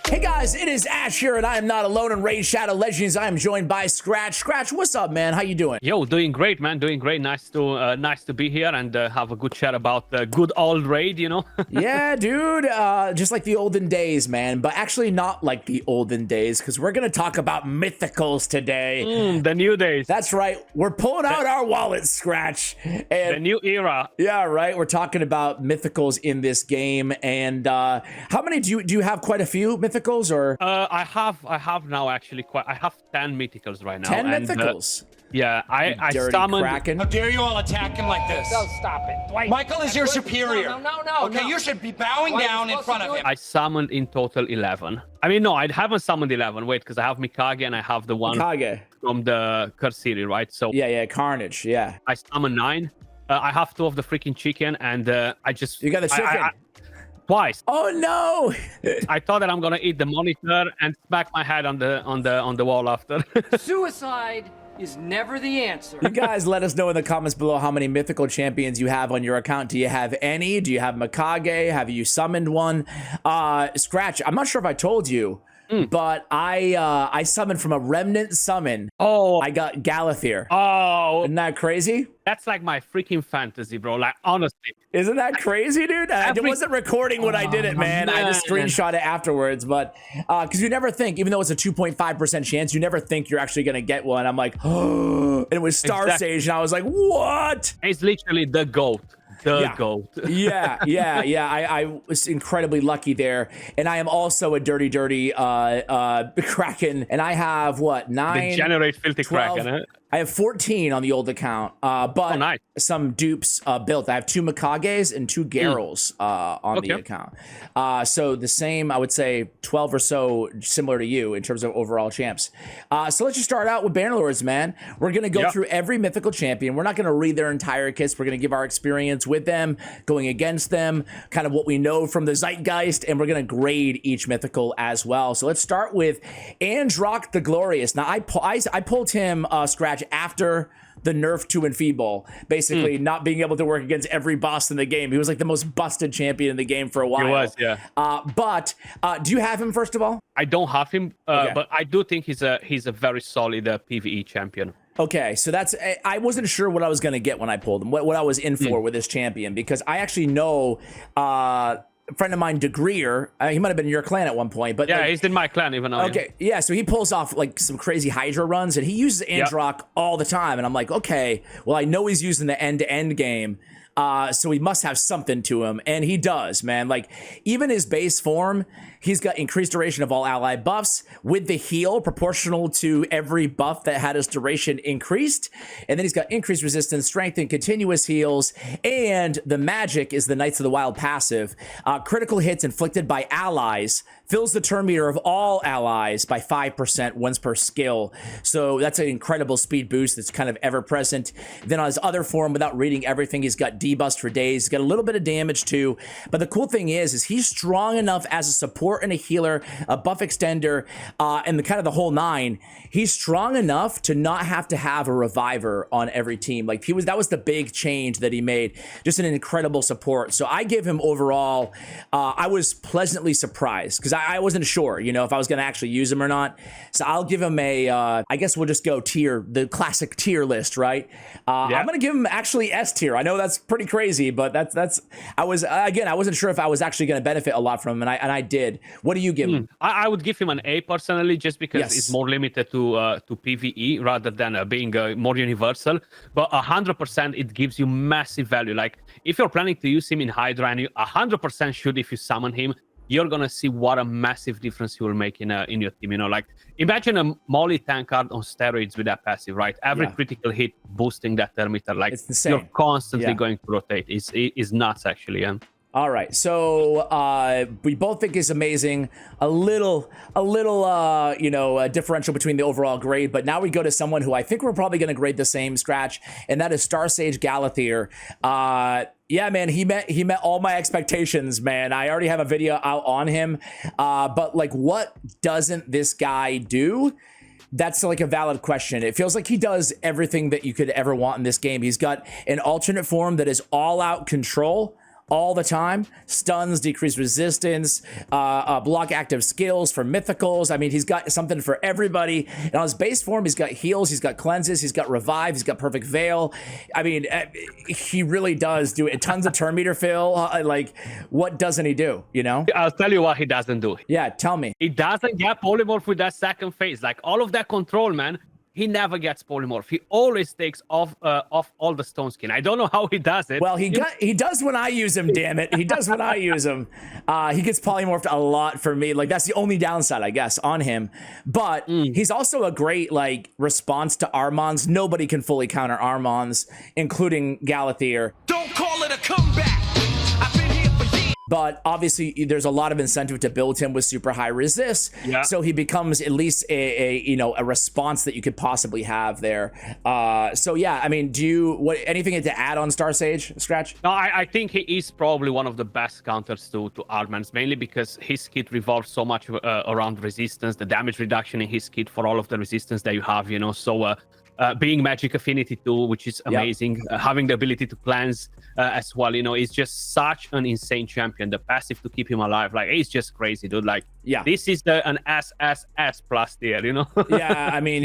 Hey guys, it is Ash here, and I am not alone in Raid Shadow Legends. I am joined by Scratch. Scratch, what's up, man? How you doing? Yo, doing great, man. Doing great. Nice to be here and have a good chat about the good old Raid, you know? Yeah, dude. Just like the olden days, man. But actually not like the olden days, because we're going to talk about Mythicals today. The new days. That's right. We're pulling out our wallets, Scratch. And the new era. yeah, right. We're talking about Mythicals in this game. And how many do you have? Quite a few Mythicals, or I have now actually I have 10 Mythicals right now. 10 Mythicals? Yeah, I Dirty summoned. Kraken. How dare you all attack him like this? No, stop it. Dwight, Michael is your superior. No. Okay, no. you should be bowing Dwight, down you're in front of supposed to him. I summoned in total 11. I mean, no, I haven't summoned 11. Wait, because I have Mikage and I have the one Kage. from the Curse series, right? So Yeah, Carnage. Yeah. I summoned 9. I have 2 of the freaking chicken, and I just You got the chicken. Twice. Oh no! I thought that I'm gonna eat the monitor and smack my head on the wall after. Suicide is never the answer. You guys let us know in the comments below how many mythical champions you have on your account. Do you have any? Do you have Mikage? Have you summoned one? Scratch, I'm not sure if I told you, but I summoned from a remnant summon. Oh, I got Galathir. oh, Isn't that crazy? that's like my freaking fantasy, bro. Like, honestly. Isn't that crazy, dude? I wasn't recording when I did it, man. I just man. screenshot it afterwards. But because you never think, even though it's a 2.5% chance, you never think you're actually going to get one. I'm like, oh, and it was Star Sage, and I was like, what? It's literally the GOAT. The GOAT. yeah. I was incredibly lucky there, and I am also a dirty Kraken, and I have what, 9? The generate filthy 12? Kraken, huh? I have 14 on the old account, but nice. some dupes built. I have 2 Mikages and 2 Garrels on the account. So the same, I would say 12 or so, similar to you in terms of overall champs. So let's just start out with Bannerlords, man. We're going to go through every mythical champion. We're not going to read their entire kits. We're going to give our experience with them, going against them, kind of what we know from the zeitgeist, and we're going to grade each mythical as well. So let's start with Androck the Glorious. Now, I pulled him, Scratch, after the nerf to Enfeeble, basically not being able to work against every boss in the game. He was like the most busted champion in the game for a while. He was, yeah. But do you have him, first of all? I don't have him, but I do think he's a very solid PvE champion. Okay, so that's, I wasn't sure what I was going to get when I pulled him, what I was in for with this champion, because I actually know a friend of mine, Degreer, he might have been in your clan at one point, but yeah, like, he's in my clan even now. okay, yeah, so he pulls off like some crazy Hydra runs, and he uses Androck all the time, and I'm like, okay, well, I know he's using the end-to-end game, so he must have something to him, and he does, man. Like, even his base form, he's got increased duration of all ally buffs with the heal proportional to every buff that had his duration increased, and then he's got increased resistance, strength, and continuous heals, and the magic is the Knights of the Wild passive. Critical hits inflicted by allies fills the turn meter of all allies by 5% once per skill. So that's an incredible speed boost that's kind of ever present. Then on his other form, without reading everything, he's got debust for days. He's got a little bit of damage too. But the cool thing is he's strong enough as a support and a healer, a buff extender, and the kind of the whole 9. He's strong enough to not have to have a reviver on every team. Like that was the big change that he made. Just an incredible support. So I give him overall, I was pleasantly surprised because I wasn't sure, you know, if I was going to actually use him or not. So I'll give him a, I guess we'll just go the classic tier list, right? I'm going to give him actually S tier. I know that's pretty crazy, but I wasn't sure if I was actually going to benefit a lot from him, and I did. What do you give him? I would give him an A personally, just because it's more limited to PvE rather than being more universal. But 100%, it gives you massive value. Like, if you're planning to use him in Hydra, and you 100% should if you summon him, you're gonna see what a massive difference he will make in your team. You know, like, imagine a Molly Tankard on steroids with that passive, right? Every critical hit boosting that meter. Like, it's insane. You're constantly going to rotate. It's nuts, actually. Yeah. All right, so we both think it's amazing. A little, differential between the overall grade, but now we go to someone who I think we're probably going to grade the same, Scratch, and that is Star Sage Galathir. Yeah, man, he met all my expectations, man. I already have a video out on him, but like, what doesn't this guy do? That's like a valid question. It feels like he does everything that you could ever want in this game. He's got an alternate form that is all out control, all the time. Stuns, decreased resistance, block active skills for mythicals. I mean, he's got something for everybody. And on his base form, he's got heals, he's got cleanses, he's got revive, he's got perfect veil. I mean, he really does do it. Tons of turn meter fill. Like, what doesn't he do, you know? I'll tell you what he doesn't do. Yeah, tell me. He doesn't get polymorph with that second phase. Like, all of that control, man. He never gets polymorph. He always takes off all the stone skin. I don't know how he does it. Well, he does when I use him, damn it. He does when I use him. He gets polymorphed a lot for me. Like, that's the only downside, I guess, on him. But he's also a great, like, response to Armons. Nobody can fully counter Armons, including Galathier. Don't call it a comeback. I've been here for years. But obviously, there's a lot of incentive to build him with super high resist, so he becomes at least a response that you could possibly have there. So yeah, I mean, anything to add on Star Sage, Scratch? No, I think he is probably one of the best counters to Armans, mainly because his kit revolves so much around resistance, the damage reduction in his kit for all of the resistance that you have, you know. So being magic affinity too, which is amazing. Having the ability to cleanse as well, you know, is just such an insane champion. The passive to keep him alive, like, it's just crazy, dude. Like, this is an SSS plus tier, you know. Yeah, I mean,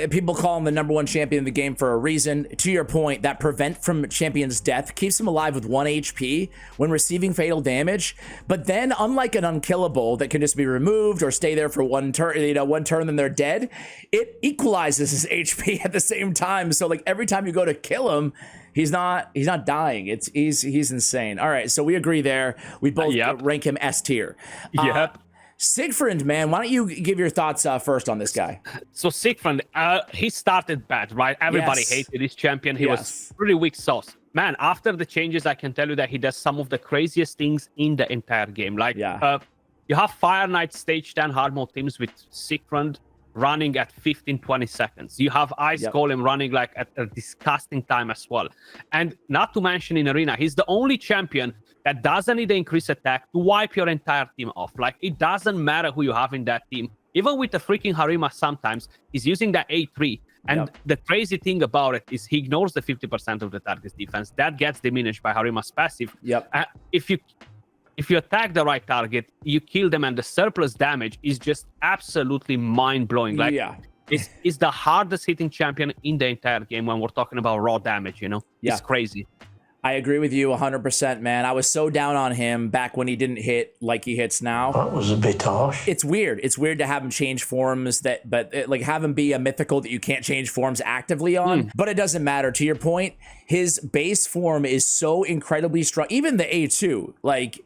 people call him the #1 champion of the game for a reason. To your point, that prevent from champion's death keeps him alive with 1 HP when receiving fatal damage. But then, unlike an unkillable that can just be removed or stay there for one turn, then they're dead, it equalizes his HP at the same time. So, like, every time you go to kill him, he's not dying. He's insane. All right, so we agree there. We both rank him S tier. Yep. Siegfried, man, why don't you give your thoughts first on this guy? So Siegfried, he started bad, right? Everybody hated this champion. He was pretty weak sauce. Man, after the changes, I can tell you that he does some of the craziest things in the entire game. Like, you have Fire Knight stage 10 hard mode teams with Siegfried running at 15-20 seconds. You have Ice Golem running like at a disgusting time as well. And not to mention in Arena, he's the only champion that doesn't need to increase attack to wipe your entire team off. Like, it doesn't matter who you have in that team. Even with the freaking Harima, sometimes he's using that A3. And the crazy thing about it is he ignores the 50% of the target's defense. That gets diminished by Harima's passive. If you attack the right target, you kill them, and the surplus damage is just absolutely mind-blowing. Like, it's the hardest hitting champion in the entire game when we're talking about raw damage, you know? It's crazy. I agree with you 100%, man. I was so down on him back when he didn't hit like he hits now. That was a bit harsh. It's weird. It's weird to have him change forms like have him be a mythical that you can't change forms actively on, but it doesn't matter. To your point, his base form is so incredibly strong. Even the A2, like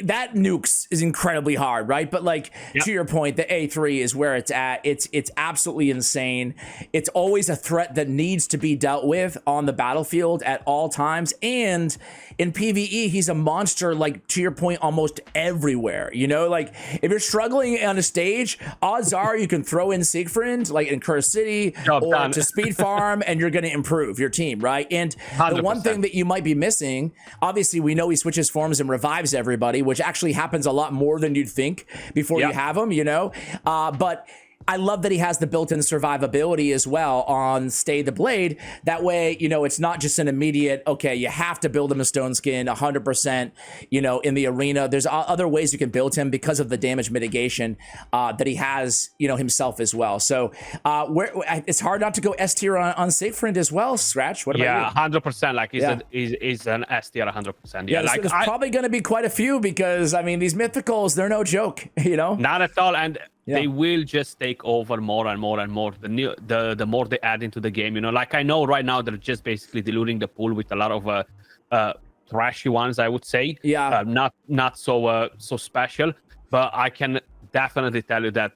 that nukes is incredibly hard, right? But like to your point, the A3 is where it's at. It's absolutely insane. It's always a threat that needs to be dealt with on the battlefield at all times. And in PvE, he's a monster, like to your point, almost everywhere. You know, like if you're struggling on a stage, odds are you can throw in Siegfried, like in Curse City or to speed farm, and you're going to improve your team, right? And 100%. The one thing that you might be missing, obviously, we know he switches forms and revives everybody, which actually happens a lot more than you'd think before you have him, you know? But I love that he has the built-in survivability as well on Stay the Blade. That way, you know, it's not just an immediate, okay, you have to build him a stone skin 100%, you know, in the arena. There's other ways you can build him because of the damage mitigation that he has, you know, himself as well. So it's hard not to go S tier on Siegfried as well, Scratch. What about you? 100%. Like, he's an S tier 100%. Yeah, like, there's probably going to be quite a few because, I mean, these mythicals, they're no joke, you know? Not at all. And they will just take over more and more and more. The more they add into the game, you know. Like, I know right now they're just basically diluting the pool with a lot of trashy ones, I would say. Not so special. But I can definitely tell you that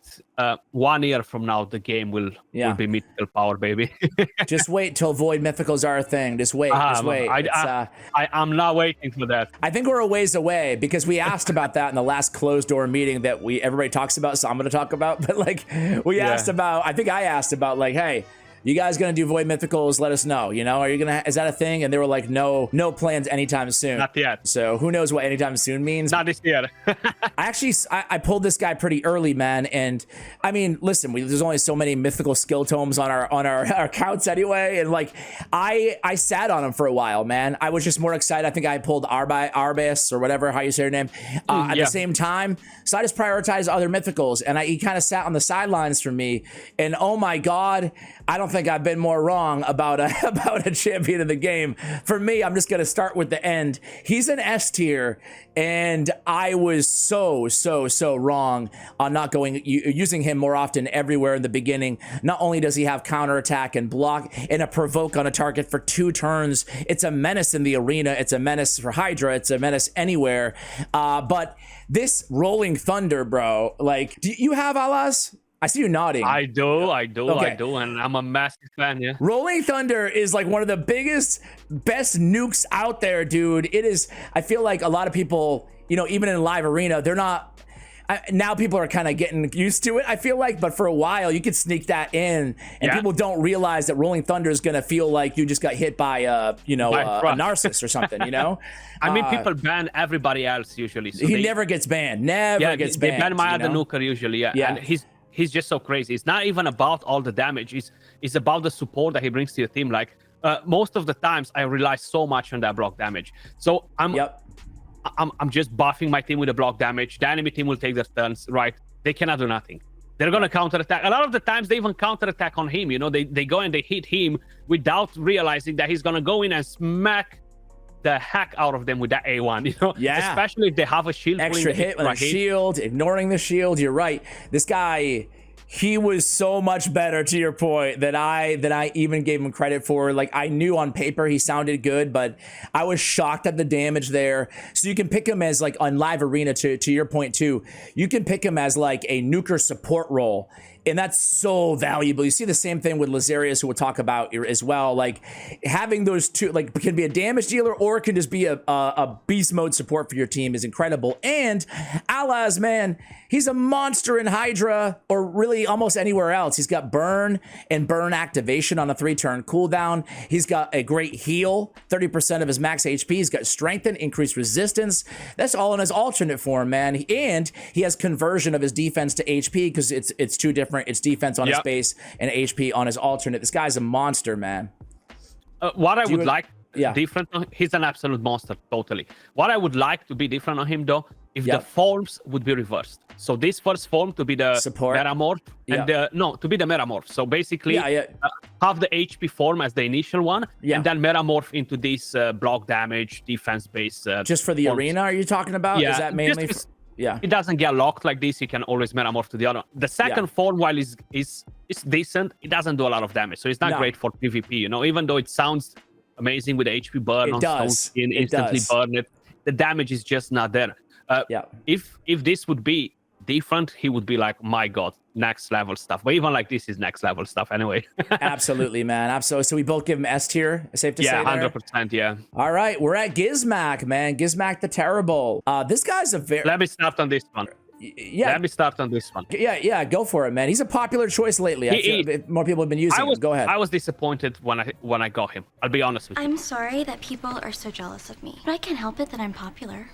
1 year from now the game will be mythical power, baby. Just wait till Void Mythicals are a thing. Just wait. I'm not waiting for that. I think we're a ways away because we asked about that in the last closed door meeting that everybody talks about. So I'm going to talk about. But like I think I asked about like, hey, you guys gonna do Void Mythicals? Let us know. You know, is that a thing? And they were like, no plans anytime soon. Not yet. So who knows what anytime soon means? Not this year. I pulled this guy pretty early, man. And I mean, listen, there's only so many mythical skill tomes on our accounts anyway. And like, I sat on him for a while, man. I was just more excited. I think I pulled Arbis or whatever, how you say your name, at the same time. So I just prioritized other mythicals, and he kind of sat on the sidelines for me. And oh my God, I don't think I've been more wrong about a champion of the game. For me, I'm just going to start with the end. He's an S tier, and I was so wrong on not using him more often everywhere in the beginning. Not only does he have counterattack and block and a provoke on a target for 2 turns, it's a menace in the arena, it's a menace for Hydra, it's a menace anywhere. But this Rolling Thunder, bro, like, do you have Alas? I see you nodding. I do, Okay. and I'm a massive fan, yeah. Rolling Thunder is like one of the best nukes out there, dude. It is, I feel like a lot of people, you know, even in live arena, they're not, now people are kind of getting used to it, I feel like, but for a while you could sneak that in, and people don't realize that Rolling Thunder is going to feel like you just got hit by a Narcissus or something, you know? I mean, people ban everybody else usually. So he never gets banned, never gets banned. They ban my other nuker usually, and he's just so crazy. It's not even about all the damage. It's about the support that he brings to your team. Like most of the times, I rely so much on that block damage. So I'm just buffing my team with the block damage. The enemy team will take their turns, right? They cannot do nothing. They're gonna counterattack. A lot of the times, they even counterattack on him. You know, they go and they hit him without realizing that he's gonna go in and smack the heck out of them with that A1, you know? Yeah. Especially if they have a shield. Extra hit with a shield, ignoring the shield. You're right. This guy, he was so much better, to your point, that I even gave him credit for. Like, I knew on paper he sounded good, but I was shocked at the damage there. So you can pick him as, like, on live arena, to your point too, you can pick him as like a nuker support role. And that's so valuable. You see the same thing with Lazarius, who we'll talk about as well. Like, having those two, like, can be a damage dealer or it can just be a beast mode support for your team is incredible. And Alaz, man, he's a monster in Hydra, or really almost anywhere else. He's got burn and burn activation on a 3-turn cooldown. He's got a great heal, 30% of his max HP. He's got strengthen, increased resistance. That's all in his alternate form, man. And he has conversion of his defense to HP, because it's 2 different. It's defense on his base and HP on his alternate. This guy's a monster, man. What I would like different, he's an absolute monster, totally. What I would like to be different on him, though, if the forms would be reversed. So this first form to be the support Metamorph, and to be the Metamorph. So basically, have the HP form as the initial one, and then Metamorph into this block damage, defense-based. Just for the arena, are you talking about? Yeah, is that mainly? It doesn't get locked like this. You can always Metamorph to the other. The second form, while is decent, it doesn't do a lot of damage. So it's not great for PvP, you know, even though it sounds amazing with the HP burn on Stone Skin, instantly burn it. The damage is just not there. If this would be different, he would be like, my God, next level stuff. But even like this is next level stuff anyway. Absolutely, man. Absolutely. So we both give him S tier. Safe to say. Yeah, 100%. Yeah. All right, we're at Gizmac, man. Gizmac the Terrible. This guy's a very. Let me start on this one. Let me start on this one. Yeah, go for it, man. He's a popular choice lately. I feel more people have been using him. Go ahead. I was disappointed when I got him. I'll be honest with you. I'm sorry that people are so jealous of me, but I can't help it that I'm popular.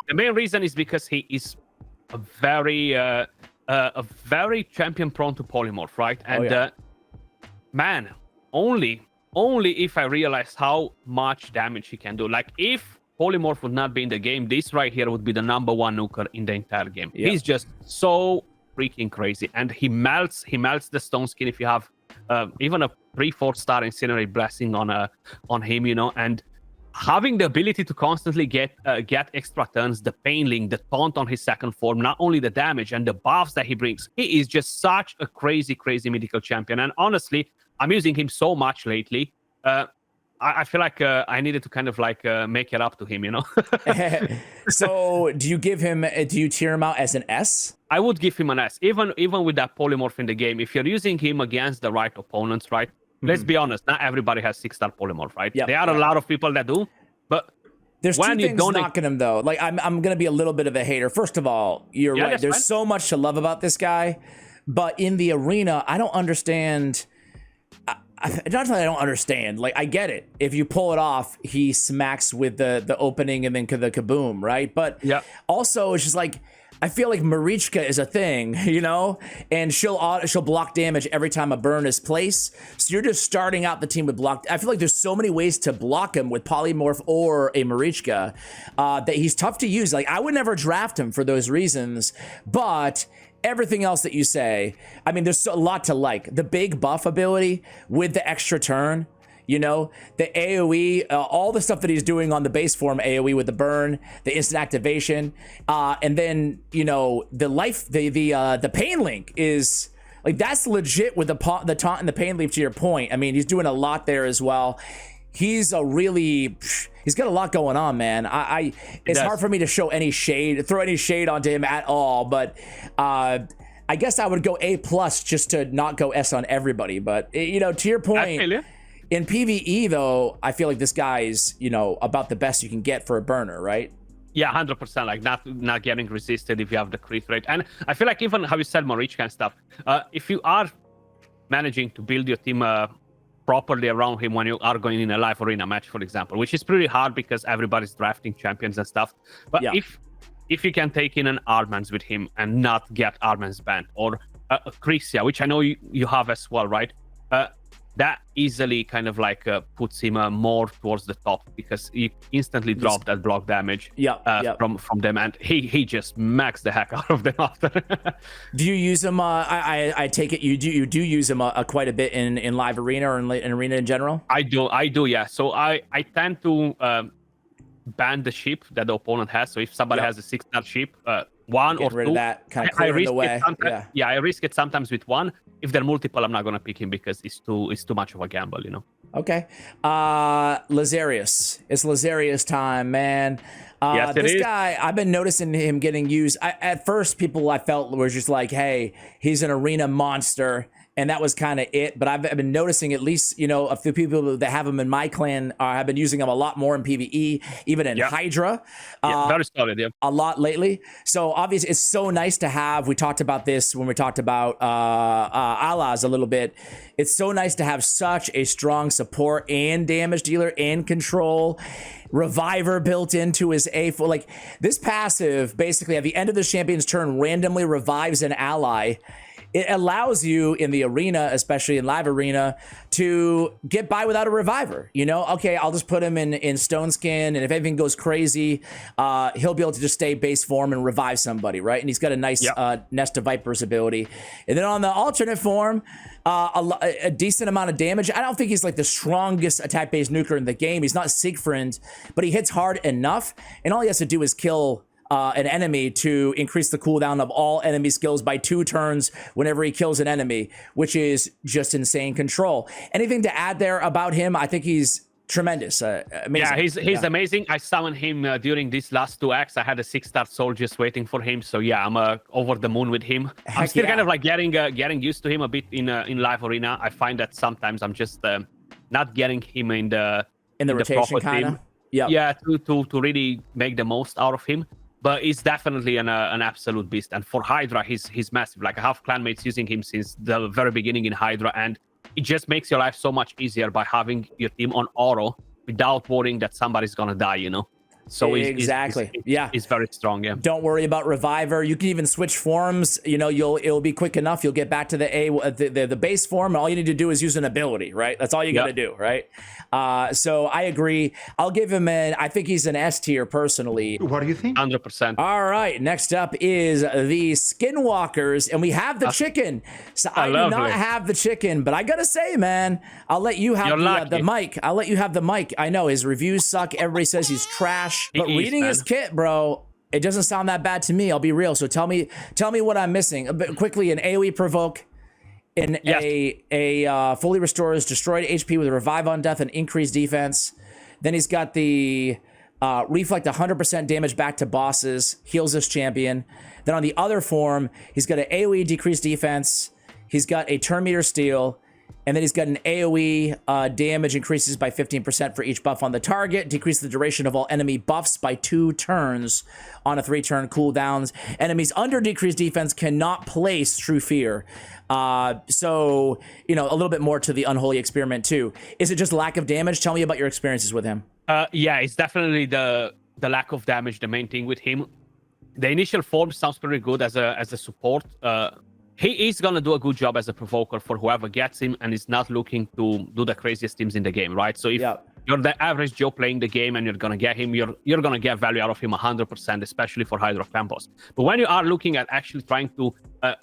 The main reason is because he is a very champion prone to polymorph, right? And man, only if I realized how much damage he can do. Like, if polymorph would not be in the game, this right here would be the #1 nuker in the entire game. He's just so freaking crazy, and he melts the Stone Skin if you have even a 3-4 star Incinerate Blessing on him, you know. And having the ability to constantly get extra turns, the Pain Link, the taunt on his second form, not only the damage and the buffs that he brings, he is just such a crazy mythical champion. And honestly, I'm using him so much lately. I feel like I needed to kind of like make it up to him, you know? So do you tier him out as an S? I would give him an S. Even with that polymorph in the game, if you're using him against the right opponents, right? Let's be honest, not everybody has 6-star polymorph, right? There are a lot of people that do, but There's two things knocking him though. Like I'm gonna be a little bit of a hater. First of all, you're right. There's so much to love about this guy, but in the arena, I don't understand. Not that I don't understand. Like, I get it. If you pull it off, he smacks with the opening and then the kaboom, right? But also, it's just like, I feel like Marichka is a thing, you know? And she'll block damage every time a burn is placed. So you're just starting out the team with block. I feel like there's so many ways to block him with Polymorph or a Marichka that he's tough to use. Like, I would never draft him for those reasons, but everything else that you say, I mean, there's a lot to like. The big buff ability with the extra turn, you know, the AoE, all the stuff that he's doing on the base form AoE with the burn, the instant activation, and then, you know, the pain link is like, that's legit with the taunt and the pain leaf, to your point. I mean, he's doing a lot there as well. He's got a lot going on, man. It's hard for me to throw any shade onto him at all, but I guess I would go A+ just to not go S on everybody. But, you know, to your point, in PvE though, I feel like this guy's, you know, about the best you can get for a burner, right? Yeah, 100%. Like not getting resisted if you have the crit rate. And I feel like even how you said Marichka and stuff, if you are managing to build your team properly around him when you are going in a live arena match, for example, which is pretty hard because everybody's drafting champions and stuff. But if you can take in an Armans with him and not get Armans banned, or Crisia, which I know you have as well, right? That easily kind of like puts him more towards the top because he instantly dropped that block damage from them, and he just maxed the heck out of them after. Do you use him? I take it you do use him quite a bit in live arena or in arena in general. I do, yeah. So I tend to ban the ship that the opponent has. So if somebody has a 6-star ship, one or two, that kind of clear the way. I risk it sometimes with one. If they're multiple, I'm not gonna pick him because it's too much of a gamble, you know. Okay. Lazarius. It's Lazarius time, man. Yes, this guy, I've been noticing him getting used. At first, people I felt were just like, hey, he's an arena monster. And that was kind of it. But I've been noticing, at least, you know, a few people that have him in my clan have been using him a lot more in PvE, even in Hydra. Very solid, a lot lately. So obviously, it's so nice to have. We talked about this when we talked about Alaz a little bit. It's so nice to have such a strong support and damage dealer and control. Reviver built into his A4. Like, this passive, basically, at the end of the champion's turn, randomly revives an ally. It allows you in the arena, especially in live arena, to get by without a reviver. You know, okay, I'll just put him in stone skin, and if anything goes crazy, he'll be able to just stay base form and revive somebody, right? And he's got a nice Nest of Vipers ability. And then on the alternate form, a decent amount of damage. I don't think he's like the strongest attack-based nuker in the game. He's not Siegfried, but he hits hard enough, and all he has to do is kill an enemy to increase the cooldown of all enemy skills by 2 turns whenever he kills an enemy, which is just insane control. Anything to add there about him? I think he's tremendous. Amazing. Yeah, he's amazing. I summoned him during these last 2 acts. I had a 6-star soul just waiting for him. So yeah, I'm over the moon with him. I'm still kind of like getting used to him a bit in live arena. I find that sometimes I'm just not getting him in the rotation kind of. Yeah, to really make the most out of him. But he's definitely an absolute beast. And for Hydra, he's massive. Like, I have clanmates using him since the very beginning in Hydra, and it just makes your life so much easier by having your team on auto without worrying that somebody's gonna die, you know? So exactly. He's very strong. Yeah. Don't worry about reviver. You can even switch forms. You know, it'll be quick enough. You'll get back to the base form. And all you need to do is use an ability, right? That's all you got to do, right? So I agree. I'll give him I think he's an S tier personally. What do you think? 100%. All right. Next up is the Skinwalkers, and we have the chicken. So I do not have the chicken, but I gotta say, man, I'll let you have the mic. I'll let you have the mic. I know his reviews suck. Everybody says he's trash. But reading his kit, bro, it doesn't sound that bad to me. I'll be real. So tell me what I'm missing. Quickly, an AoE provoke, a fully restores destroyed HP with a revive on death and increased defense. Then he's got the reflect 100% damage back to bosses, heals this champion. Then on the other form, he's got an AoE decreased defense. He's got a turn meter steal. And then he's got an AoE damage increases by 15% for each buff on the target, decrease the duration of all enemy buffs by 2 turns on a 3-turn cooldowns. Enemies under decreased defense cannot place True Fear. So, you know, a little bit more to the Unholy Experiment too. Is it just lack of damage? Tell me about your experiences with him. Yeah, it's definitely the lack of damage, the main thing with him. The initial form sounds pretty good as a support. He is gonna do a good job as a provoker for whoever gets him, and is not looking to do the craziest teams in the game, right? So if you're the average Joe playing the game and you're gonna get him, you're gonna get value out of him 100%, especially for Hydro Campos. But when you are looking at actually trying to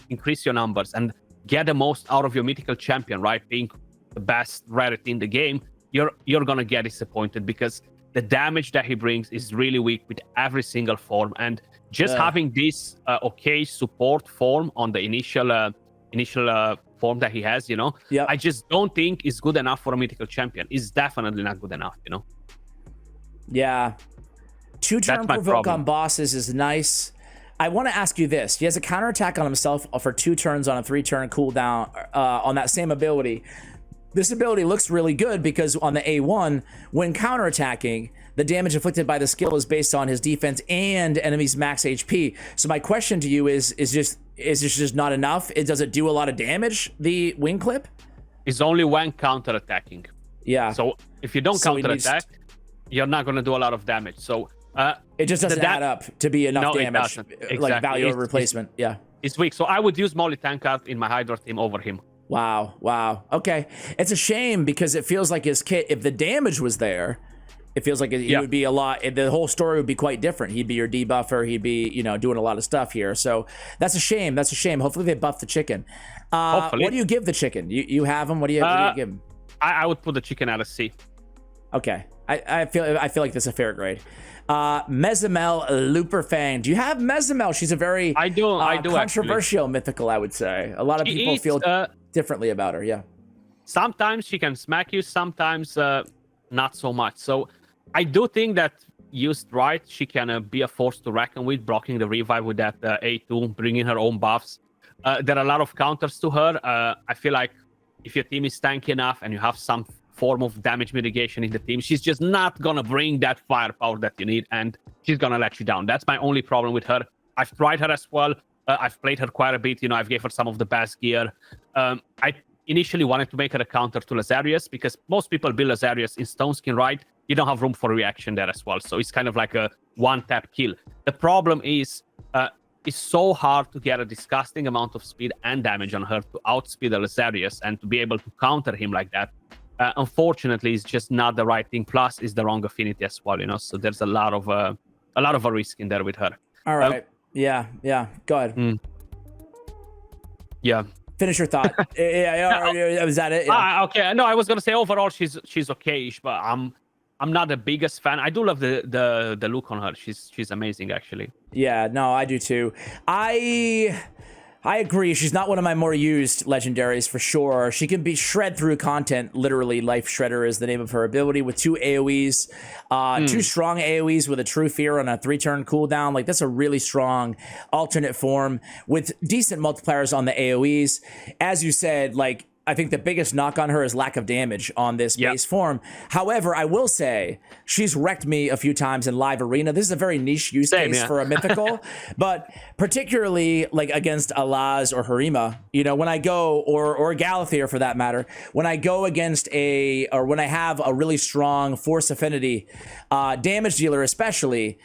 increase your numbers and get the most out of your mythical champion, right, being the best rarity in the game, you're gonna get disappointed because the damage that he brings is really weak with every single form, and just having this okay support form on the initial form that he has, you know, I just don't think is good enough for a mythical champion. It's definitely not good enough, you know. Yeah, 2-turn provoke on bosses is nice. I want to ask you this: he has a counterattack on himself for 2 turns on a 3-turn cooldown on that same ability. This ability looks really good because on the A1, when counterattacking, the damage inflicted by the skill is based on his defense and enemy's max HP. So my question to you is this just not enough? Does it do a lot of damage, the wing clip? It's only when counterattacking. Yeah. So if you don't counterattack, you're not going to do a lot of damage. So it just doesn't add up to be enough damage, exactly. like value over replacement. Yeah. It's weak. So I would use Molly Tankard in my Hydra team over him. Wow. Okay. It's a shame because it feels like his kit, if the damage was there, it feels like it would be a lot. The whole story would be quite different. He'd be your debuffer. He'd be, you know, doing a lot of stuff here. So that's a shame. That's a shame. Hopefully they buff the chicken. What do you give the chicken? You have him. What do you give him? I would put the chicken at a C. Okay. I feel like that's a fair grade. Mezimel Luperfang. Do you have Mezimel? She's a very I do controversial mythical, I would say. A lot of people feel differently about her. Yeah. Sometimes she can smack you. Sometimes not so much. So I do think that used right, she can be a force to reckon with, blocking the revive with that A2, bringing her own buffs. There are a lot of counters to her. I feel like if your team is tanky enough and you have some form of damage mitigation in the team, she's just not gonna bring that firepower that you need, and she's gonna let you down. That's my only problem with her. I've tried her as well. I've played her quite a bit. You know, I've gave her some of the best gear. I initially wanted to make her a counter to Lazarius because most people build Lazarius in Stone Skin, right? You don't have room for reaction there as well. So it's kind of like a one-tap kill. The problem is it's so hard to get a disgusting amount of speed and damage on her to outspeed a Lazarius and to be able to counter him like that. Unfortunately, it's just not the right thing. Plus, it's the wrong affinity as well, you know. So there's a lot of a risk in there with her. All right. Yeah. Go ahead. Yeah. Finish your thought. Was that it? Yeah. Okay. No, I was gonna say overall she's okay-ish, but I'm not the biggest fan. I do love the look on her. She's amazing, actually. Yeah. No, I do too. I agree. She's not one of my more used legendaries for sure. She can be shred through content. Literally, Life Shredder is the name of her ability with 2 AoEs, 2 strong AoEs with a True Fear on a 3-turn cooldown. Like, that's a really strong alternate form with decent multipliers on the AoEs. As you said, like, I think the biggest knock on her is lack of damage on this base form. However, I will say she's wrecked me a few times in live arena. This is a very niche use case for a mythical, but particularly like against Alaz or Harima, you know, when I go, or Galathir for that matter, when I go against when I have a really strong force affinity damage dealer especially,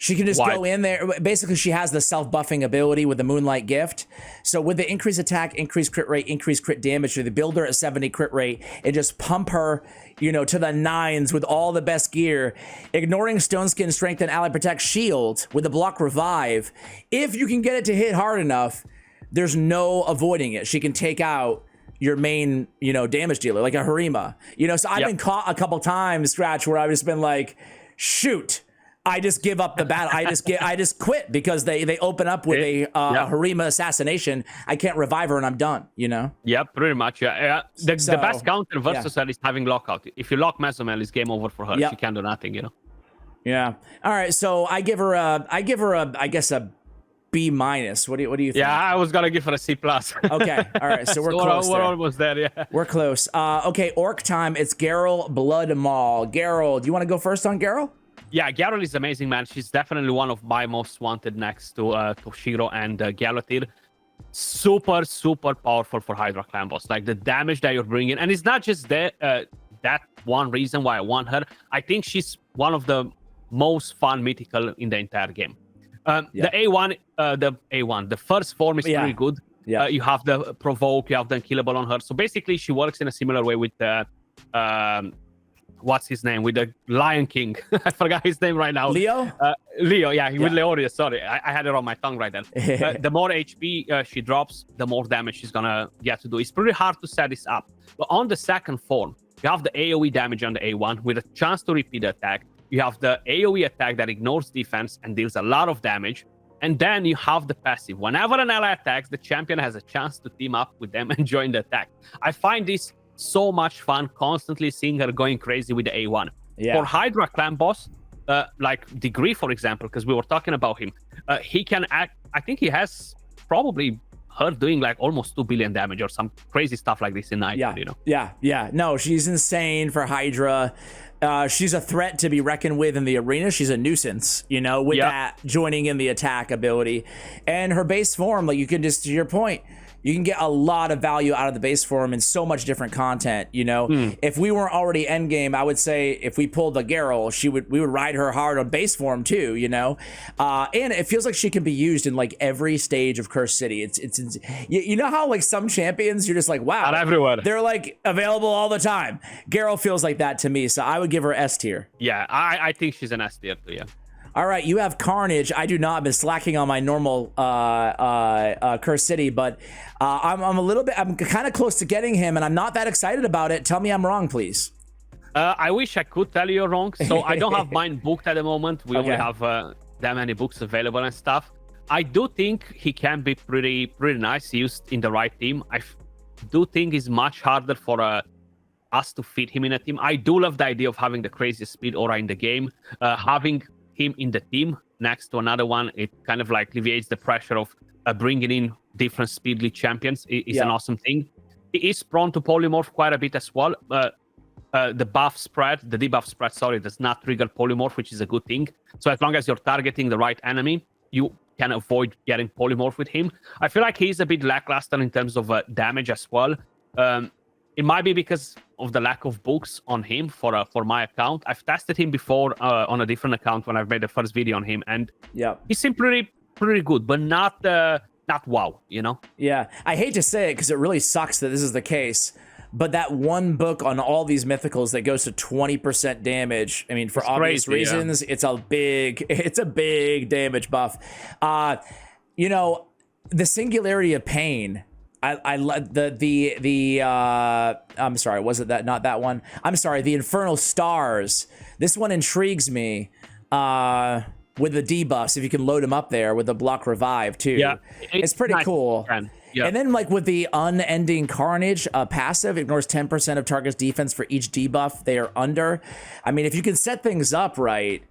she can just go in there. Basically, she has the self-buffing ability with the Moonlight Gift. So with the increased attack, increased crit rate, increased crit damage, they build her at 70 crit rate and just pump her, you know, to the 9s with all the best gear, ignoring Stone Skin, Strength, and Ally Protect Shield with the block Revive. If you can get it to hit hard enough, there's no avoiding it. She can take out your main, you know, damage dealer, like a Harima. You know, so I've been caught a couple times, Scratch, where I've just been like, shoot, I just give up the battle. I just quit because they open up with a Harima assassination. I can't revive her and I'm done, you know? Yeah, pretty much. Yeah. The best counter versus her is having lockout. If you lock Mezimel, it's game over for her. She can't do nothing, you know? Yeah. All right. So I give her I guess a B minus. What do you think? Yeah, I was gonna give her a C plus. Okay, all right, so we're So close. we're there. almost there. Yeah. We're close. Okay, Orc time. It's Geralt Blood Maul. Geralt, do you want to go first on Geralt? Yeah, Geralt is amazing, man. She's definitely one of my most wanted next to Toshiro and Galatir. Super, super powerful for Hydra Clan boss. Like the damage that you're bringing, and it's not just that one reason why I want her. I think she's one of the most fun mythical in the entire game. The A1, the first form is pretty good. Yeah. You have the provoke, you have the unkillable on her. So basically, she works in a similar way with what's his name, with the Lion King. I forgot his name right now. Leo? Leo, yeah, with Leorius. Sorry, I had it on my tongue right then. The more HP she drops, the more damage she's gonna get to do. It's pretty hard to set this up. But on the second form, you have the AoE damage on the A1 with a chance to repeat the attack. You have the AoE attack that ignores defense and deals a lot of damage. And then you have the passive. Whenever an ally attacks, the champion has a chance to team up with them and join the attack. I find this so much fun, constantly seeing her going crazy with the A1. Yeah. For Hydra Clan boss, like Degree, for example, because we were talking about him, he can act. I think he has probably her doing like almost 2 billion damage or some crazy stuff like this in Night. Yeah. You know? Yeah. No, she's insane for Hydra. She's a threat to be reckoned with in the arena. She's a nuisance, with that joining in the attack ability. And her base form, like you can just, to your point, you can get a lot of value out of the base form and so much different content, If we weren't already endgame, I would say if we pulled the Geralt, we would ride her hard on base form too, and it feels like she can be used in like every stage of Cursed City. It's you know how like some champions, you're just like, wow, not everywhere. They're like available all the time. Geralt feels like that to me, so I would give her S tier. Yeah, I think she's an S tier too, yeah. All right, you have Carnage. I do not. I've been slacking on my normal Cursed City, but I'm kind of close to getting him, and I'm not that excited about it. Tell me I'm wrong, please. I wish I could tell you you're wrong. So I don't have mine booked at the moment. We only have that many books available and stuff. I do think he can be pretty nice used in the right team. I do think it's much harder for us to fit him in a team. I do love the idea of having the craziest speed aura in the game. Having him in the team next to another one, it kind of like alleviates the pressure of bringing in different speedly champions. It's an awesome thing. He is prone to polymorph quite a bit as well. The debuff spread, does not trigger polymorph, which is a good thing. So as long as you're targeting the right enemy, you can avoid getting polymorph with him. I feel like he's a bit lackluster in terms of damage as well. It might be because of the lack of books on him for my account. I've tested him before on a different account when I've made the first video on him, and he seemed pretty good, but not wow, Yeah, I hate to say it because it really sucks that this is the case, but that one book on all these mythicals that goes to 20% damage, I mean, for obvious reasons, it's a big damage buff. The Singularity of Pain. I love the I'm sorry, was it that, not that one? I'm sorry, the Infernal Stars. This one intrigues me with the debuffs, if you can load them up there with the block revive too. Yeah, it's pretty cool. Yeah. And then like with the Unending Carnage passive, ignores 10% of target's defense for each debuff they are under. I mean, if you can set things up right,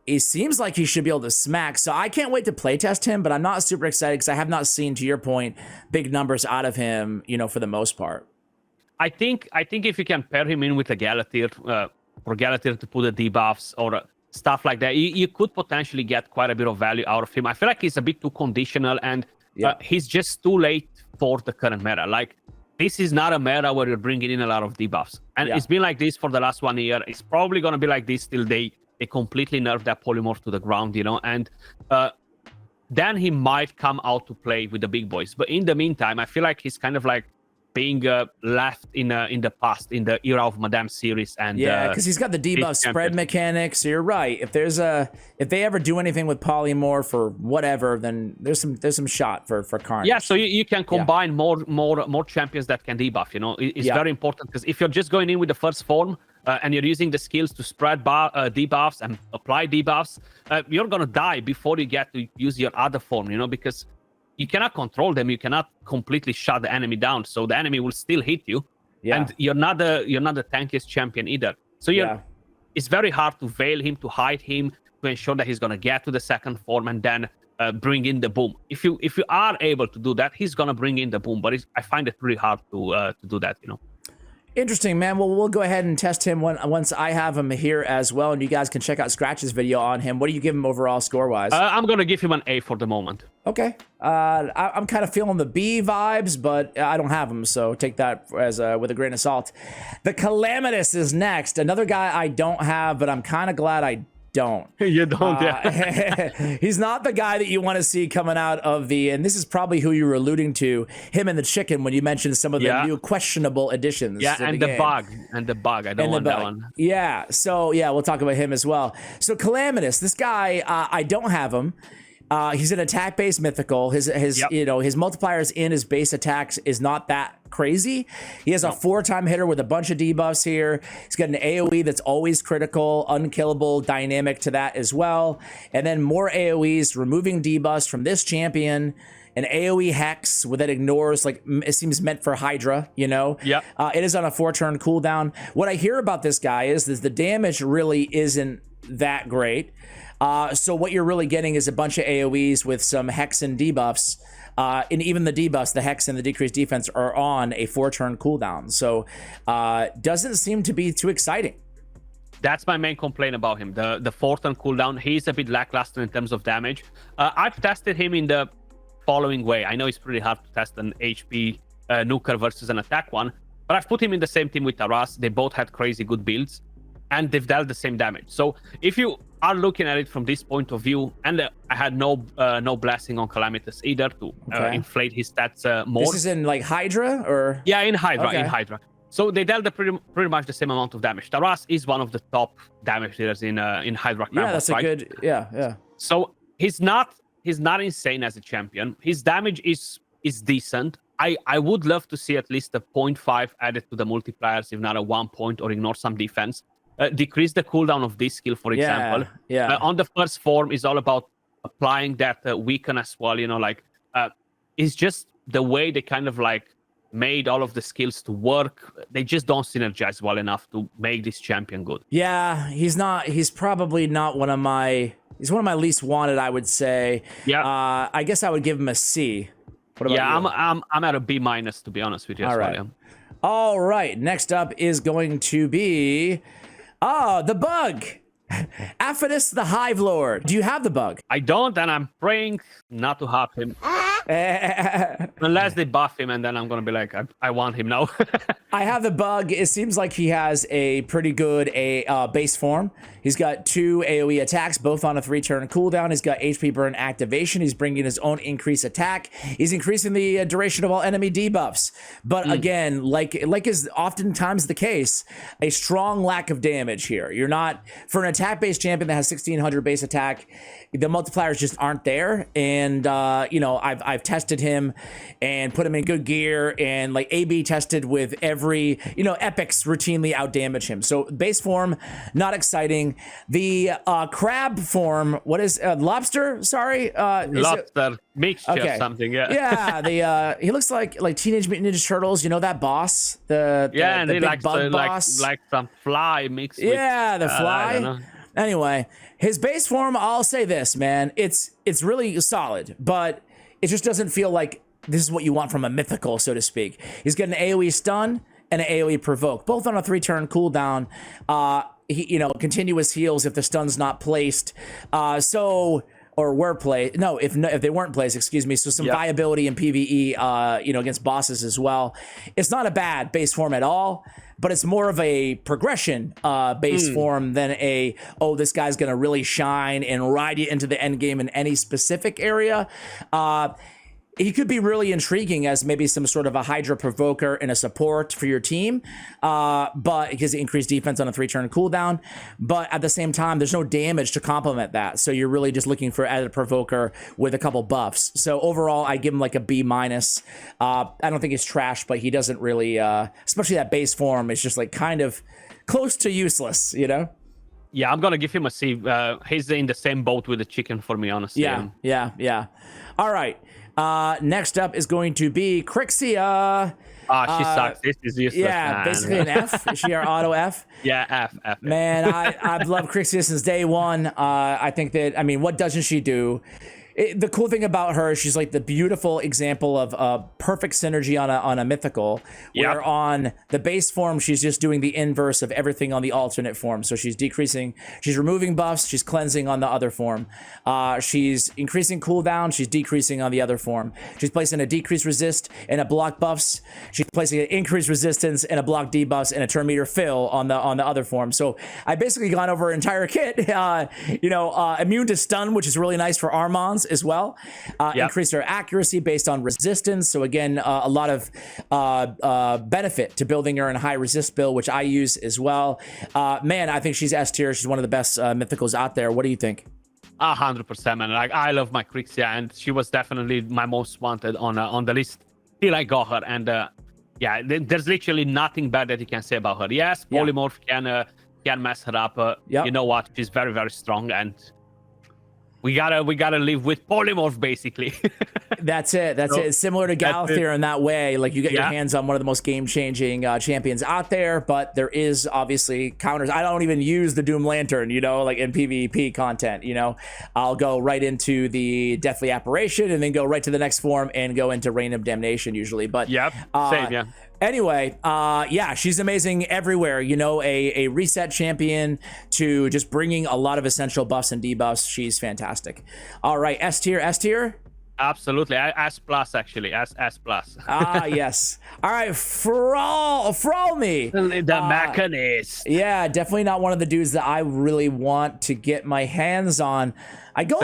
it seems like he should be able to smack. So I can't wait to playtest him, but I'm not super excited because I have not seen, to your point, big numbers out of him, for the most part. I think if you can pair him in with a Galatir, for Galatir to put the debuffs or stuff like that, you could potentially get quite a bit of value out of him. I feel like he's a bit too conditional, and he's just too late for the current meta. Like, this is not a meta where you're bringing in a lot of debuffs. And it's been like this for the last 1 year. It's probably going to be like this till they completely nerf that polymorph to the ground, and then he might come out to play with the big boys. But in the meantime, I feel like he's kind of like being left in the past, in the era of Madame series, and because he's got the debuff spread mechanics. So you're right. If they ever do anything with polymorph or whatever, then there's some shot for Carnage. Yeah, so you can combine more champions that can debuff. It's very important, because if you're just going in with the first form and you're using the skills to spread debuffs and apply debuffs, you're gonna die before you get to use your other form. Because you cannot control them. You cannot completely shut the enemy down, so the enemy will still hit you. And you're not the tankiest champion either. So it's very hard to veil him, to hide him, to ensure that he's gonna get to the second form and then bring in the boom. If you are able to do that, he's gonna bring in the boom. But I find it really hard to do that. Interesting, man. Well, we'll go ahead and test him once I have him here as well, and you guys can check out Scratch's video on him. What do you give him overall score-wise? I'm gonna give him an A for the moment. Okay. I'm kind of feeling the B vibes, but I don't have him, so take that as with a grain of salt. The Calamitous is next. Another guy I don't have, but I'm kind of glad I don't. You don't, yeah. He's not the guy that you want to see coming out of and this is probably who you were alluding to, him and the chicken, when you mentioned some of the new questionable additions. Yeah, to and the the game. bug. And the bug. I don't want that one. Yeah, so yeah, we'll talk about him as well. So Calamitous, this guy, I don't have him. He's an attack-based mythical. His his multipliers in his base attacks is not that crazy. He has a 4-time hitter with a bunch of debuffs here. He's got an AoE that's always critical, unkillable dynamic to that as well. And then more AoEs, removing debuffs from this champion. An AoE hex that ignores, like, it seems meant for Hydra, Yep. It is on a 4-turn cooldown. What I hear about this guy is the damage really isn't that great. So what you're really getting is a bunch of AoEs with some hex and debuffs. And even the debuffs, the hex and the decreased defense, are on a 4-turn cooldown. So doesn't seem to be too exciting. That's my main complaint about him. The 4-turn cooldown, he's a bit lackluster in terms of damage. I've tested him in the following way. I know it's pretty hard to test an HP nuker versus an attack one, but I've put him in the same team with Taras. They both had crazy good builds, and they've dealt the same damage. So if you are looking at it from this point of view, and I had no blessing on Calamitous either to inflate his stats more. This is in like Hydra, or in Hydra. So they dealt pretty much the same amount of damage. Taras is one of the top damage dealers in Hydra. Yeah, that's a good. Yeah. So he's not insane as a champion. His damage is decent. I would love to see at least a 0.5 added to the multipliers, if not a 1 point, or ignore some defense. Decrease the cooldown of this skill, for example. Yeah. On the first form is all about applying that weaken as well. It's just the way they kind of made all of the skills to work. They just don't synergize well enough to make this champion good. Yeah, he's probably not one of my. He's one of my least wanted, I would say. Yeah. I guess I would give him a C. What about you? I'm at a B minus, to be honest with you. All right. All right. Next up is going to be the bug. Aphodus the Hive Lord. Do you have the bug? I don't, and I'm praying not to have him. Unless they buff him, and then I'm gonna be like, I want him now. I have the bug. It seems like he has a pretty good base form. He's got 2 AoE attacks, both on a 3-turn cooldown. He's got HP burn activation. He's bringing his own increased attack. He's increasing the duration of all enemy debuffs. But again, like is oftentimes the case, a strong lack of damage here. You're not, for an attack-based champion that has 1600 base attack, the multipliers just aren't there. And I've tested him and put him in good gear, and A/B tested with every, epics routinely outdamage him. So base form, not exciting. The crab form, what is lobster? Sorry, lobster mixture, something. Yeah, he looks like Teenage Mutant Ninja Turtles. You know that boss, the and he big likes bug boss, like some fly mixed. Yeah, with, the fly. I don't know. Anyway, his base form, I'll say this, man, it's really solid, but it just doesn't feel like this is what you want from a mythical, so to speak. He's got an AoE stun and an AoE provoke, both on a 3-turn cooldown. Continuous heals if the stun's not placed. Or were placed. No, if they weren't placed, excuse me. So some viability in PvE, against bosses as well. It's not a bad base form at all, but it's more of a progression base form than this guy's gonna really shine and ride you into the end game in any specific area. He could be really intriguing as maybe some sort of a Hydra provoker and a support for your team, but because it increased defense on a 3-turn cooldown. But at the same time, there's no damage to complement that, so you're really just looking for added provoker with a couple buffs. So overall, I give him like a B minus. I don't think he's trash, but he doesn't really, especially that base form, is just kind of close to useless, Yeah, I'm gonna give him a C. He's in the same boat with the chicken for me, honestly. Yeah. All right. Next up is going to be Crixia. She sucks. This is useless. Yeah, man. basically an F. Is she our auto F? Yeah, F. Man, I've loved Crixia since day one. I think that, what doesn't she do? The cool thing about her is she's like the beautiful example of perfect synergy on a mythical, where Yep. on the base form she's just doing the inverse of everything on the alternate form. So she's removing buffs, she's cleansing on the other form, she's increasing cooldown, she's decreasing on the other form. She's placing a decreased resist and a block buffs. She's placing an increased resistance and a block debuffs and a turn meter fill on the other form. So I basically gone over her entire kit. Immune to stun, which is really nice for Armons as well. Increase their accuracy based on resistance. So again, a lot of benefit to building her in high resist build, which I use as well. Man, I think she's S tier. She's one of the best mythicals out there. What do you think? 100%, man. Like, I love my Crixia, and she was definitely my most wanted on the list till I got her. And there's literally nothing bad that you can say about her. Yes, polymorph can mess her up. You know what? She's very, very strong, and we gotta live with polymorph basically. That's it. It's similar to Galathir in that way. Like, you get your hands on one of the most game-changing champions out there, but there is obviously counters. I don't even use the Doom Lantern, like in PvP content. I'll go right into the Deathly Apparition and then go right to the next form and go into Reign of Damnation usually. But same. Anyway, she's amazing everywhere. A reset champion to just bringing a lot of essential buffs and debuffs. She's fantastic. All right, S tier. Absolutely, S plus actually, S plus. Yes. All right, Frolmy. The Mechanist. Yeah, definitely not one of the dudes that I really want to get my hands on. I go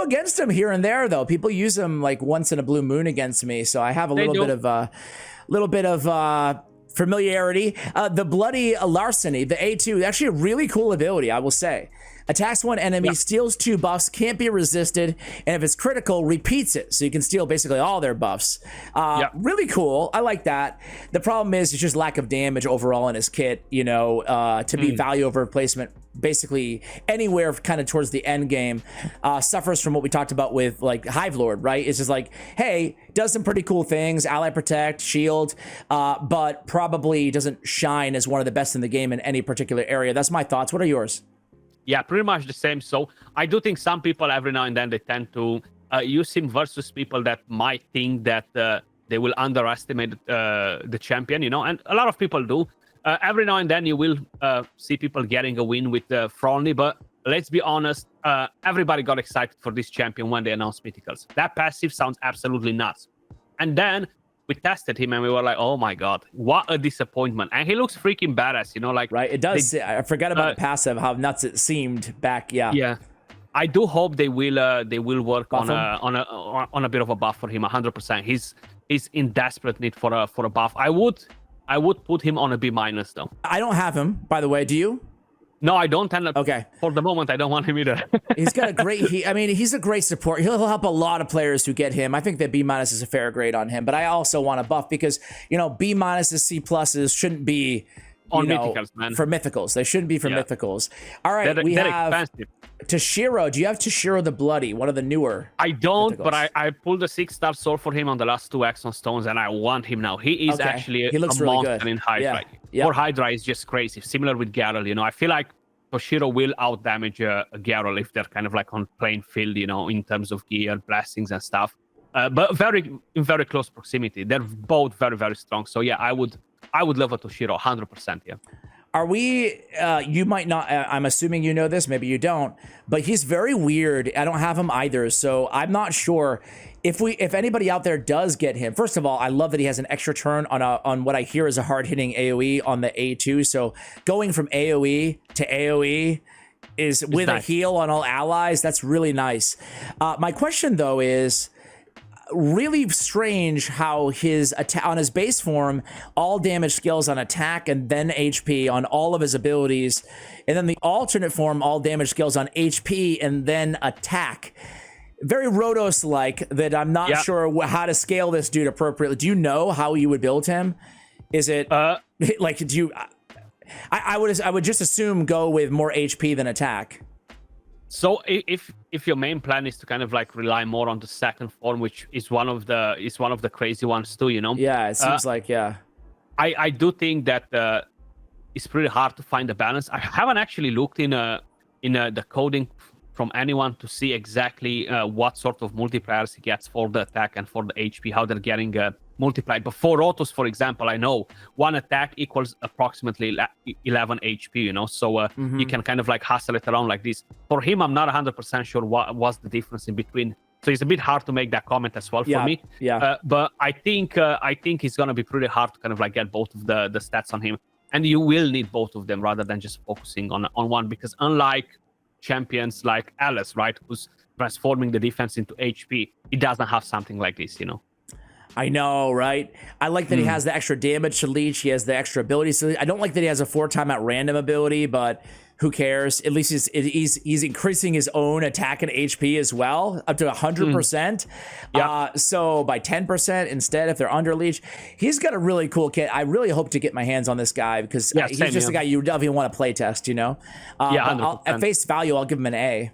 against him here and there though. People use him like once in a blue moon against me, so I have a little bit of familiarity. The Bloody Larceny, the A2, actually a really cool ability, I will say. Attacks one enemy, steals 2 buffs, can't be resisted, and if it's critical, repeats it. So you can steal basically all their buffs. Really cool. I like that. The problem is it's just lack of damage overall in his kit, to be value over replacement basically anywhere kind of towards the end game. Suffers from what we talked about with like Hive Lord, right? It's just like, hey, does some pretty cool things, ally protect, shield, but probably doesn't shine as one of the best in the game in any particular area. That's my thoughts. What are yours? Yeah, pretty much the same. So I do think some people every now and then they tend to use him versus people that might think that they will underestimate the champion, and a lot of people do. Every now and then you will see people getting a win with Frolny, but let's be honest, everybody got excited for this champion when they announced Mythicals. That passive sounds absolutely nuts. And then we tested him and we were like, oh my god, what a disappointment. And he looks freaking badass, right? It does. I forgot about the passive, how nuts it seemed back. Yeah, I do hope they will work on a bit of a buff for him. 100%. He's in desperate need for a buff. I would put him on a B- though. I don't have him, by the way. Do you? No, I don't. Okay. For the moment, I don't want him either. He's got a great. He's a great support. He'll help a lot of players who get him. I think that B- is a fair grade on him, but I also want a buff because B- C pluses shouldn't be on mythicals, man. For mythicals. They shouldn't be for mythicals. All right, we have expensive. Toshiro. Do you have Toshiro the Bloody, one of the newer? I don't, mythicals? But I pulled a 6-star sword for him on the last 2 Exxon Stones, and I want him now. He is actually he looks a really monster good. in Hydra. For Hydra is just crazy. Similar with Geralt, I feel like Toshiro will outdamage Geralt if they're kind of like on playing field, in terms of gear, blessings and stuff. But in very close proximity. They're both very, very strong. So yeah, I would love a Toshiro, 100%. Yeah. Are we, you might not, I'm assuming you know this, maybe you don't, but he's very weird. I don't have him either, so I'm not sure if anybody out there does get him. First of all, I love that he has an extra turn on what I hear is a hard-hitting AoE on the A2, so going from AoE to AoE is with nice. A heal on all allies, that's really nice. My question, though, is really strange how his on his base form, all damage skills on attack and then HP on all of his abilities, and then the alternate form, all damage skills on HP and then attack. Very Rotos-like, that I'm not sure how to scale this dude appropriately. Do you know how you would build him? Is it like, do you? I would just assume go with more HP than attack. So if your main plan is to kind of like rely more on the second form, which is one of the crazy ones too, Yeah, it seems like I do think that it's pretty hard to find a balance. I haven't actually looked in the coding from anyone to see exactly what sort of multipliers he gets for the attack and for the HP, how they're getting multiplied. But for autos, for example, I know one attack equals approximately 11 HP, you know, so you can kind of like hustle it around like this. For him, I'm not 100% sure what was the difference in between. So it's a bit hard to make that comment as well for me. Yeah. But I think it's going to be pretty hard to kind of like get both of the stats on him. And you will need both of them rather than just focusing on one, because unlike champions like Alice, right, who's transforming the defense into HP, he doesn't have something like this, you know. I know, right? I like that he has the extra damage to leech. He has the extra abilities to leech. I don't like that he has a 4-time at random ability, but who cares? At least he's increasing his own attack and HP as well, up to 100%. So by 10% instead, if they're under leech, he's got a really cool kit. I really hope to get my hands on this guy because he's just a guy you definitely want to play test, you know? At face value, I'll give him an A.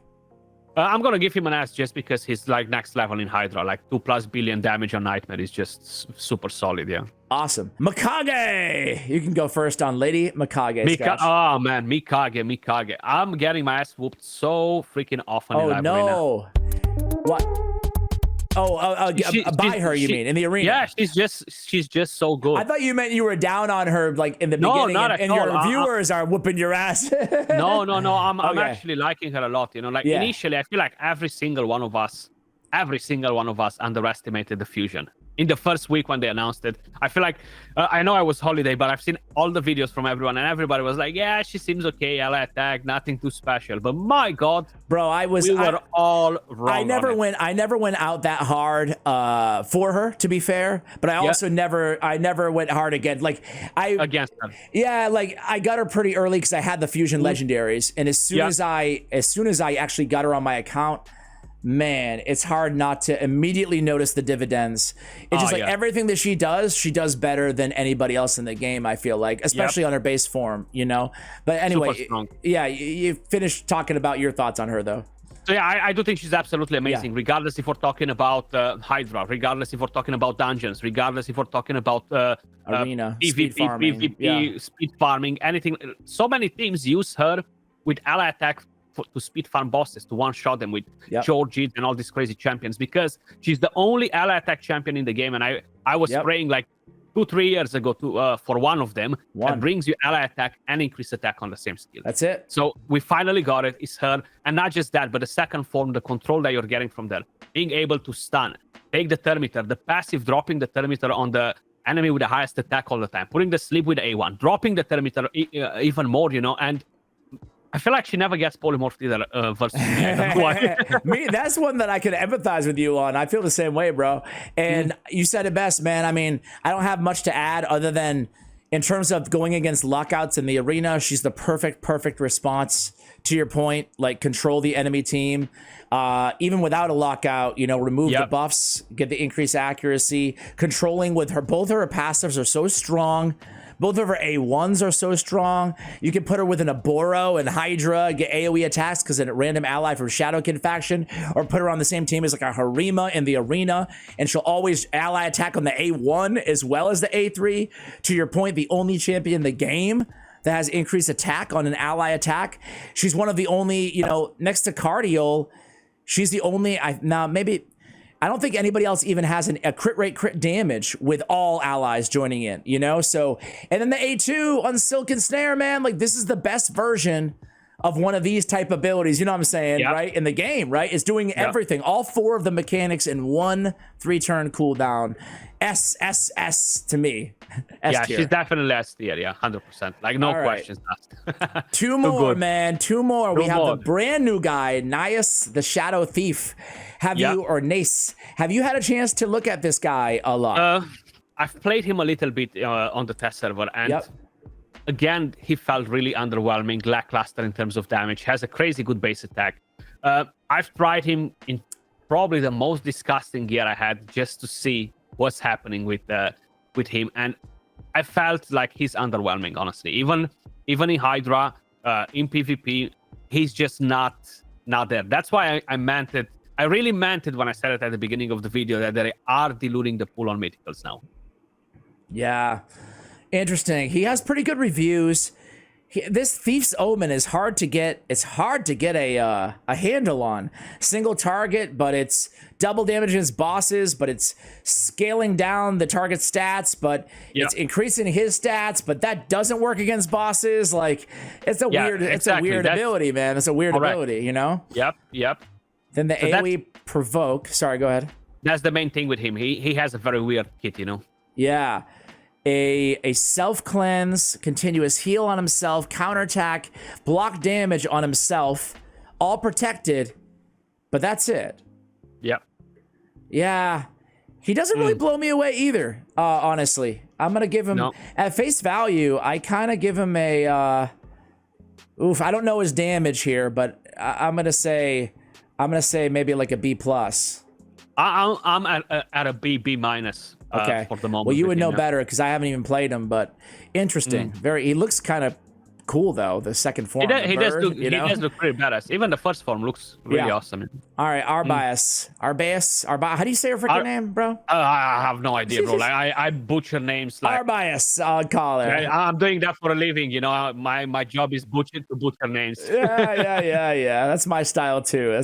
I'm gonna give him an S just because he's like next level in Hydra. Like 2+ billion damage on Nightmare is just super solid. Yeah. Awesome. Mikage, you can go first on Lady Mikage. Oh man, Mikage. I'm getting my ass whooped so freaking often. Oh no! What? By her, you mean in the arena? Yeah, she's just so good. I thought you meant you were down on her like in the beginning, and your viewers are whooping your ass. No. I'm actually liking her a lot. You know, like initially, I feel like every single one of us underestimated the fusion. In the first week when they announced it, I feel like I know I was holiday, but I've seen all the videos from everyone, and everybody was like, "Yeah, she seems okay. Ally attack, nothing too special." But my God, bro, we were all wrong. I never went out that hard for her, to be fair. But I also never went hard again. Like against her. Yeah, like I got her pretty early because I had the fusion legendaries, and as soon as I actually got her on my account. Man, it's hard not to immediately notice the dividends. It's just like everything that she does better than anybody else in the game, I feel like, especially on her base form, you know? But anyway, you finished talking about your thoughts on her, though. So yeah, I do think she's absolutely amazing, regardless if we're talking about Hydra, regardless if we're talking about dungeons, regardless if we're talking about arena, PvP, speed farming, PvP, speed farming, anything. So many teams use her with ally attack to speed farm bosses, to one-shot them with Georgie and all these crazy champions, because she's the only ally attack champion in the game. And I was praying like 2-3 years ago for one of them that brings you ally attack and increase attack on the same skill. That's it. So we finally got it. It's her. And not just that, but the second form, the control that you're getting from there, being able to stun, take the Terminator, the passive dropping the Terminator on the enemy with the highest attack all the time, putting the sleep with A1, dropping the Terminator even more, you know, and I feel like she never gets polymorphed either versus me. I don't know why. Me, that's one that I can empathize with you on. I feel the same way, bro. And you said it best, man. I mean, I don't have much to add other than in terms of going against lockouts in the arena, she's the perfect response to your point. Like control the enemy team. Even without a lockout, you know, remove the buffs, get the increased accuracy. Controlling with her, both of her passives are so strong. Both of her A1s are so strong. You can put her with an Aboro and Hydra, get AoE attacks because a random ally from Shadowkin faction, or put her on the same team as like a Harima in the arena, and she'll always ally attack on the A1 as well as the A3. To your point, the only champion in the game that has increased attack on an ally attack. She's one of the only, you know, next to Cardiol, she's the only, I don't think anybody else even has a crit damage with all allies joining in, you know? So, and then the A2 on Silken Snare, man, like this is the best version of one of these type abilities, you know what I'm saying, right? In the game, right? It's doing everything, all 4 of the mechanics in one 3-turn cooldown. S to me. S tier. She's definitely S tier, 100%. Like no questions asked. 2 more, man, 2 more. We have the brand new guy, Nias, the Shadow Thief. Have you had a chance to look at this guy a lot? I've played him a little bit on the test server, and again, he felt really underwhelming, lackluster in terms of damage. Has a crazy good base attack. I've tried him in probably the most disgusting gear I had just to see what's happening with him, and I felt like he's underwhelming, honestly. Even in Hydra, in PvP, he's just not there. That's why I meant it. I really meant it when I said it at the beginning of the video that they are diluting the pool on Mythicals now. Yeah, interesting. He has pretty good reviews. This Thief's Omen is hard to get. It's hard to get a handle on. Single target, but it's double damage against bosses, but it's scaling down the target stats, but it's increasing his stats, but that doesn't work against bosses. Like it's a weird, it's a weird ability, man. It's a weird ability, you know? Yep. Then the AoE provoke. Sorry, go ahead. That's the main thing with him. He has a very weird kit, you know? Yeah. A self cleanse, continuous heal on himself, counterattack, block damage on himself, all protected, but that's it. Yep. Yeah, he doesn't really blow me away either. Honestly, I'm gonna give him at face value. I kind of give him a I don't know his damage here, but I'm gonna say maybe like a B plus. I'm at a B minus. Okay. For the moment. Well, you would know better because I haven't even played him, but interesting. He looks kind of cool though. The second form. He does look pretty badass. Even the first form looks really awesome. All right, Arbias. How do you say her freaking name, bro? I have no idea, bro. Like I butcher names. Like Arbias, I'll call her. I'm doing that for a living. You know, my job is butcher names. Yeah. That's my style too.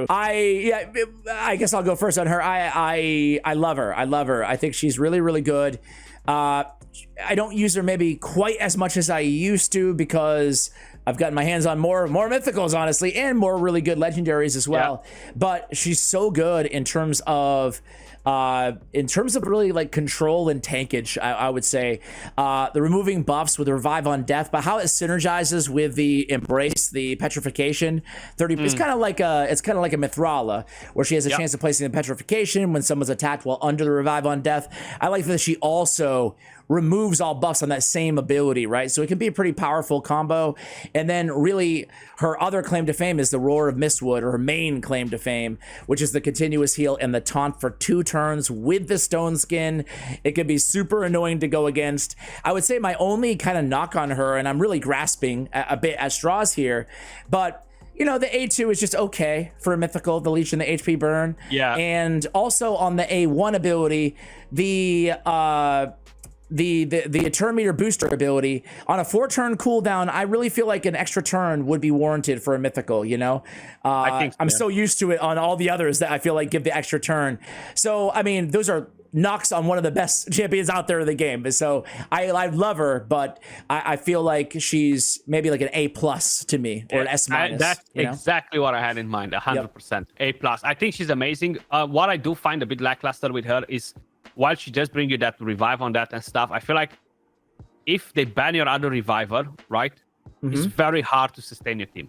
I guess I'll go first on her. I love her. I think she's really, really good. I don't use her maybe quite as much as I used to because I've gotten my hands on more mythicals, honestly, and more really good legendaries as well. Yeah. But she's so good in terms of really like control and tankage, I would say. The removing buffs with the revive on death, but how it synergizes with the embrace, the petrification. 30. It's kind of like a Mithrala, where she has a chance of placing the petrification when someone's attacked while under the revive on death. I like that she also removes all buffs on that same ability, right? So it can be a pretty powerful combo. And then really her other claim to fame is the Roar of Mistwood, or her main claim to fame, which is the continuous heal and the taunt for 2 turns with the stone skin. It can be super annoying to go against. I would say my only kind of knock on her, and I'm really grasping a bit at straws here, but you know, the A2 is just okay for a mythical, the leech and the HP burn. Yeah. And also on the A1 ability, the turn meter booster ability on a 4-turn cooldown, I really feel like an extra turn would be warranted for a mythical, you know? I think so, I'm so used to it on all the others that I feel like give the extra turn. So, I mean, those are knocks on one of the best champions out there in the game. So I love her, but I feel like she's maybe like an A plus to me, or an S minus. That's exactly what I had in mind, 100%. A plus. I think she's amazing. What I do find a bit lackluster with her is, while she does bring you that revive on that and stuff, I feel like if they ban your other reviver, right, it's very hard to sustain your team.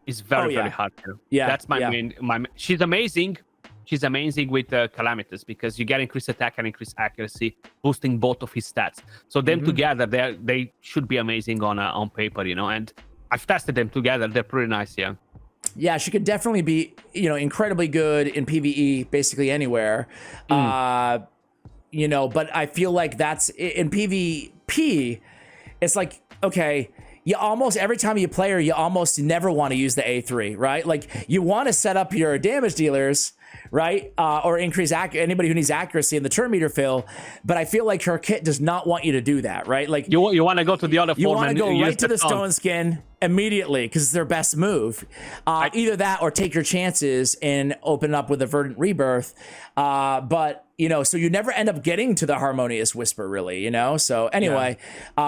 It's very hard to. Yeah, that's my main. She's amazing. She's amazing with Calamitas because you get increased attack and increased accuracy, boosting both of his stats. So them together, they should be amazing on paper, you know. And I've tested them together; they're pretty nice, yeah. Yeah, she could definitely be, you know, incredibly good in PvE, basically anywhere. You know, but I feel like that's in PvP. It's like, okay, you almost every time you play her, you almost never want to use the A3, right? Like you want to set up your damage dealers, right? Or increase anybody who needs accuracy in the turn meter fill. But I feel like her kit does not want you to do that, right? Like you want to go to the other form. You want to go right to the stone skin immediately because it's their best move. Either that or take your chances and open up with a Verdant Rebirth. But you know, so you never end up getting to the Harmonious Whisper, really, you know? So anyway,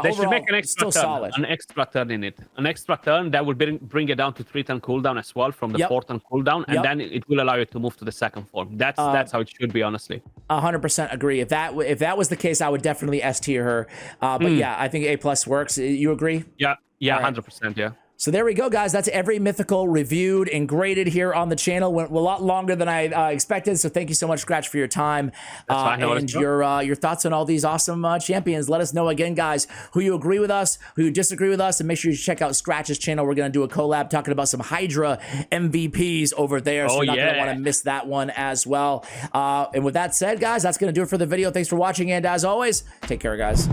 they should make an still extra turn, solid. An extra turn in it. An extra turn that will bring it down to 3-turn cooldown as well from the 4-turn cooldown, and then it will allow you to move to the second form. That's how it should be, honestly. 100% agree. If that was the case, I would definitely S tier her. But yeah, I think A plus works. You agree? Yeah, 100%, yeah. So there we go, guys. That's every mythical reviewed and graded here on the channel. Went a lot longer than I expected, so thank you so much, Scratch, for your time and your thoughts on all these awesome champions. Let us know again, guys, who you agree with us, who you disagree with us, and make sure you check out Scratch's channel. We're going to do a collab talking about some Hydra MVPs over there, so you're not going to want to miss that one as well. And with that said, guys, that's going to do it for the video. Thanks for watching, and as always, take care, guys.